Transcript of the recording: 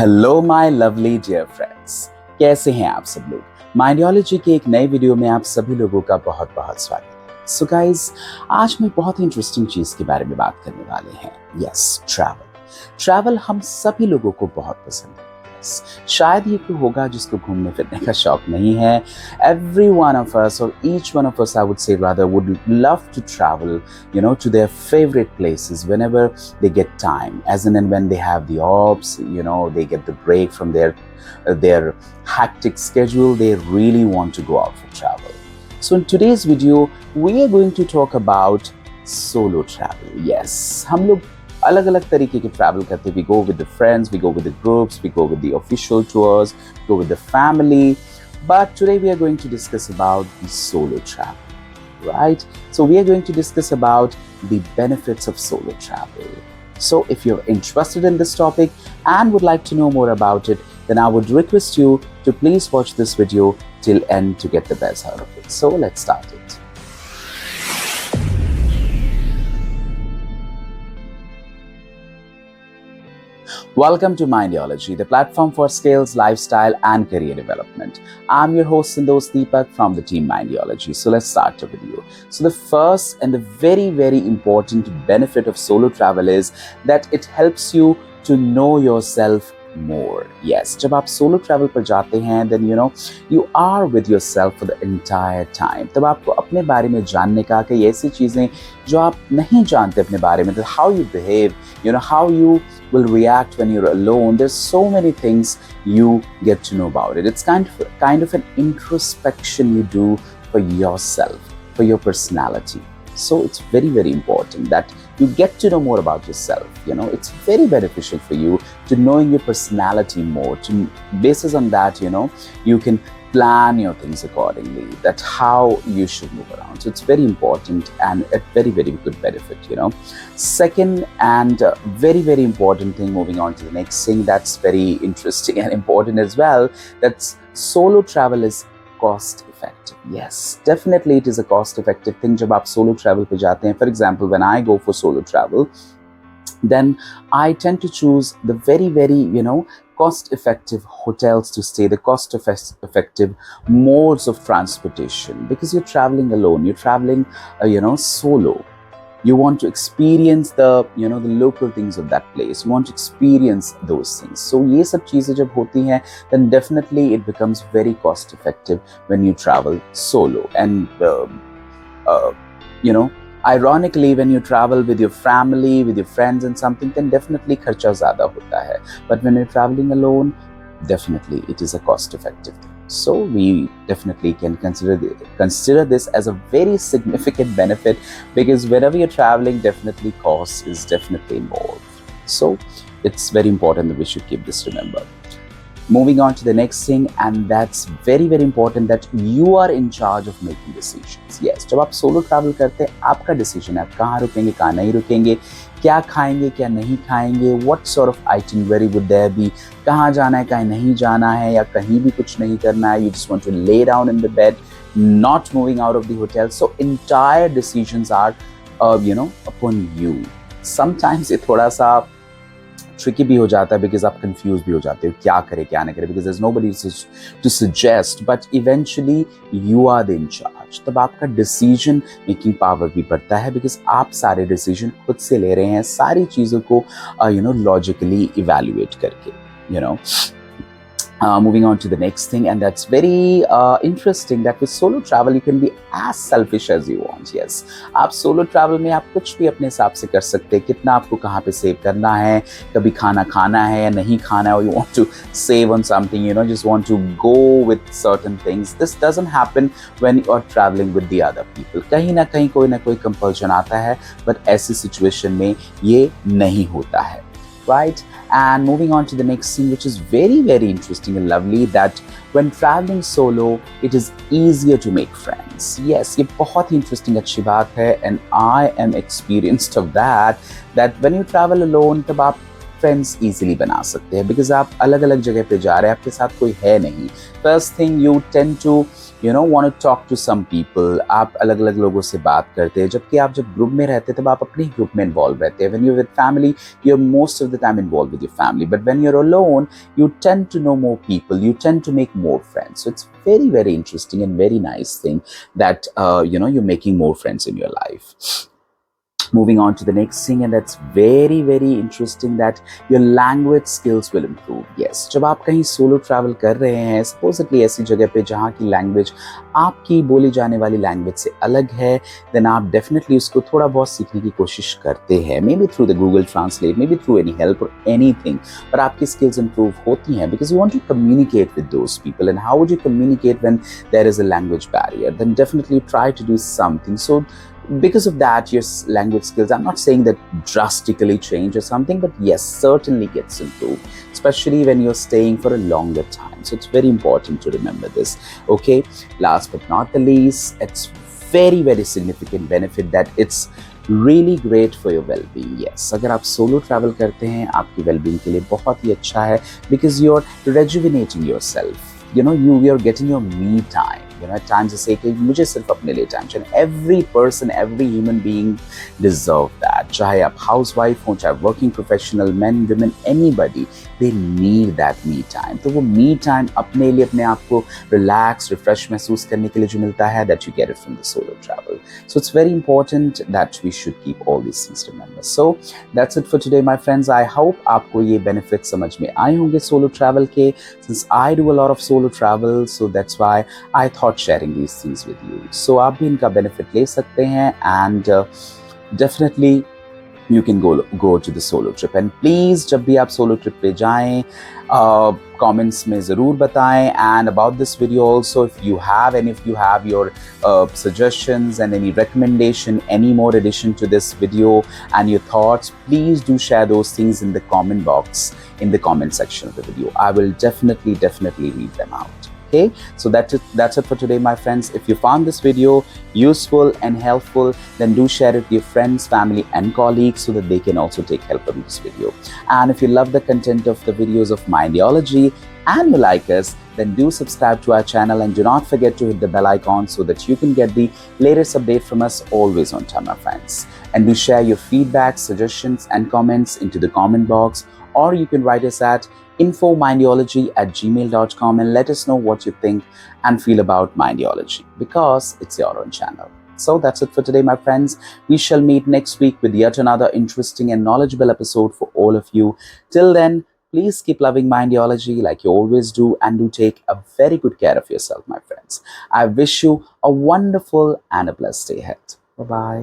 Hello my lovely dear friends, कैसे हैं आप सब लोग। माइंडियोलॉजी के एक नए वीडियो में आप सभी लोगों का बहुत बहुत स्वागत है। सो गाइस, आज हम एक बहुत ही इंटरेस्टिंग चीज के बारे में बात करने वाले हैं। यस, ट्रैवल हम सभी लोगों को बहुत पसंद है। शायद ये कोई होगा जिसको घूमने फिरने का शौक नहीं है। Every one of us, or each one of us, I would say rather, would love to travel, to their favorite places whenever they get time. As in, and when they have the ops, they get the break from their hectic schedule, they really want to go out for travel. So in today's video, we are going to talk about solo travel. Yes, हम लोग अलग अलग तरीके के travel करते हैं। We go with the friends, we go with the groups, we go with the official tours, go with the family, but today we are going to discuss about the solo travel, right? So we are going to discuss about the benefits of solo travel. So if you're interested in this topic and would like to know more about it, then I would request you to please watch this video till end to get the best out of it. So let's start it. Welcome to Mindiology, the platform for skills, lifestyle, and career development. I'm your host, Sindos Deepak from the team Mindiology. So let's start the video. So the first and the very, very important benefit of solo travel is that it helps you to know yourself more. Yes, जब आप solo travel पर जाते हैं, then you are with yourself for the entire time. तब आपको अपने बारे में जानने का कई ऐसी चीजें जो आप नहीं जानते अपने बारे में, how you behave, how you will react when you're alone. There's so many things you get to know about it. It's kind of an introspection you do for yourself, for your personality. So it's very, very important that you get to know more about yourself. It's very beneficial for you to knowing your personality more. To basis on that, you can plan your things accordingly, that how you should move around. So it's very important and a very, very good benefit. Second and very, very important thing, moving on to the next thing that's very interesting and important as well, that's solo travel is cost effective. Yes, definitely it is a cost effective thing. जब आप solo travel पे जाते हैं, for example, when I go for solo travel, then I tend to choose the very, very, cost effective hotels to stay, the cost effective modes of transportation, because you're traveling alone, you're traveling, solo. You want to experience the local things of that place. You want to experience those things. So ये सब चीजें जब होती हैं, then definitely it becomes very cost effective when you travel solo. And ironically, when you travel with your family, with your friends and something, then definitely खर्चा ज़्यादा होता है. But when you're traveling alone, definitely it is a cost effective thing. So we definitely can consider this as a very significant benefit, because whenever you're traveling, definitely cost is definitely involved. So it's very important that we should keep this remember. Moving on to the next thing, and that's very, very important, that you are in charge of making decisions. Yes, जब आप solo travel करते हैं, आपका decision है, आप कहाँ रुकेंगे, कहाँ नहीं रुकेंगे, क्या खाएंगे, क्या नहीं खाएंगे, what sort of itinerary would there be, कहाँ जाना है, कहाँ नहीं जाना है, या कहीं भी कुछ नहीं करना है, you just want to lay down in the bed, not moving out of the hotel. So entire decisions are, upon you. Sometimes ये थोड़ा सा tricky भी हो जाता है, because आप confused भी हो जाते हो, क्या करे क्या ना करे, because there's nobody to suggest, but eventually you are the in charge. तब आपका decision making power भी बढ़ता है, because आप सारे decision खुद से ले रहे हैं, सारी चीज़ों को logically evaluate करके, moving on to the next thing, and that's very interesting, that with solo travel you can be as selfish as you want. Yes, आप solo travel में आप कुछ भी अपने हिसाब से कर सकते हैं, कितना आपको कहाँ पे सेव करना है, कभी खाना खाना है या नहीं खाना है, or you want to save on something, just want to go with certain things. This doesn't happen when you are traveling with the other people. कहीं ना कहीं कोई ना कोई compulsion आता है, but ऐसी situation में ये नहीं होता है. Right? And moving on to the next thing, which is very, very interesting and lovely, that when traveling solo, it is easier to make friends. Yes, ये बहुत ही interesting अच्छी बात है, and I am experienced of that when you travel alone, तब आप friends easily बना सकते हैं, बिकॉज आप अलग अलग जगह पे जा रहे हैं, आपके साथ कोई है नहीं. First thing, you tend to want to talk to some people. आप अलग अलग लोगों से बात करते हैं, जबकि आप जब ग्रुप में रहते हैं तब आप अपने ग्रुप में इन्वॉल्व रहते हैं. when you're with family, you're most of the time involved with your family, but when you're alone, you tend to know more people, you tend to make more friends. So it's very, very interesting and very nice thing that you're making more friends in your life. Moving on to the next thing, and that's very, very interesting, that your language skills will improve. Yes, जब आप कहीं solo travel कर रहे हैं, supposedly ऐसी जगह पे जहाँ की लैंग्वेज आपकी बोली जाने वाली लैंग्वेज से अलग है, देन आप डेफिनेटली उसको थोड़ा बहुत सीखने की कोशिश करते हैं, maybe through the Google Translate, maybe through any help और एनीथिंग, पर आपकी स्किल्स इंप्रूव होती हैं because you want to communicate with those people. And how would you communicate when there is a language barrier? Then definitely try to do something. So because of that, your language skills, I'm not saying that drastically change or something, but yes, certainly gets improved, especially when you're staying for a longer time. So it's very important to remember this. Okay, last but not the least, it's very, very significant benefit that it's really great for your well-being. Yes, अगर आप solo travel करते हैं, आपकी well-being के लिए बहुत ही अच्छा है, because you're rejuvenating yourself. You're getting your me time. At times say कि मुझे सिर्फ अपने लिए टाइम चाहिए. Every person, every human being deserve that. चाहे आप हाउसवाइफ हो, चाहे working professional, men, women, anybody, they need that me time. तो वो me time अपने लिए, अपने आप को relax, refresh महसूस करने के लिए जो मिलता है, that you get it from the solo travel. So it's very important that we should keep all these things to remember. So that's it for today, my friends. I hope आपको ये benefits समझ में आए होंगे solo travel के. Since I do a lot of solo travel, so that's why I thought sharing these things with you. So आप भी इनका benefit ले सकते हैं, and definitely you can go to the solo trip. And please, जब भी आप solo trip पे जाएं, comments में ज़रूर बताएं. And about this video also, if you have your suggestions and any recommendation, any more addition to this video and your thoughts, please do share those things in the comment box, in the comment section of the video. I will definitely read them out. Okay, so that's it for today, my friends. If you found this video useful and helpful, then do share it with your friends, family, and colleagues so that they can also take help from this video. And if you love the content of the videos of Mindiology and you like us, then do subscribe to our channel, and do not forget to hit the bell icon so that you can get the latest update from us always on time, my friends. And do share your feedback, suggestions, and comments into the comment box, or you can write us at info.mindiology@gmail.com and let us know what you think and feel about Mindiology, because it's your own channel. So that's it for today, my friends. We shall meet next week with yet another interesting and knowledgeable episode for all of you. Till then, please keep loving Mindiology like you always do, and do take a very good care of yourself, my friends. I wish you a wonderful and a blessed day ahead. Bye-bye.